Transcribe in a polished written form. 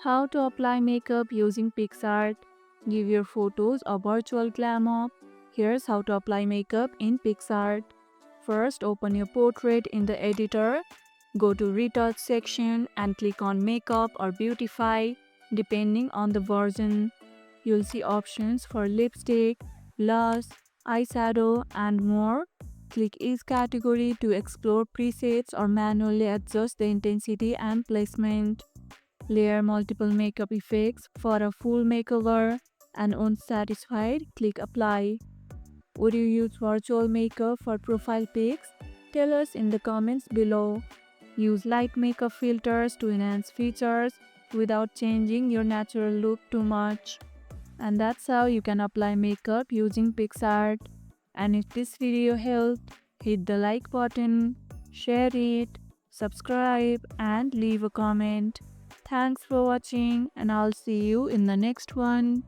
How to apply makeup using Picsart. Give your photos a virtual glam up. Here's how to apply makeup in Picsart. First, open your portrait in the editor. Go to retouch section and click on makeup or beautify depending on the version. You'll see options for lipstick, blush, eyeshadow and more. Click each category to explore presets or manually adjust the intensity and placement. Layer multiple makeup effects for a full makeover, and once satisfied, click apply. Would you use virtual makeup for profile pics? Tell us in the comments below. Use light makeup filters to enhance features without changing your natural look too much. And that's how you can apply makeup using Picsart. And if this video helped, hit the like button, share it, subscribe and leave a comment. Thanks for watching and I'll see you in the next one.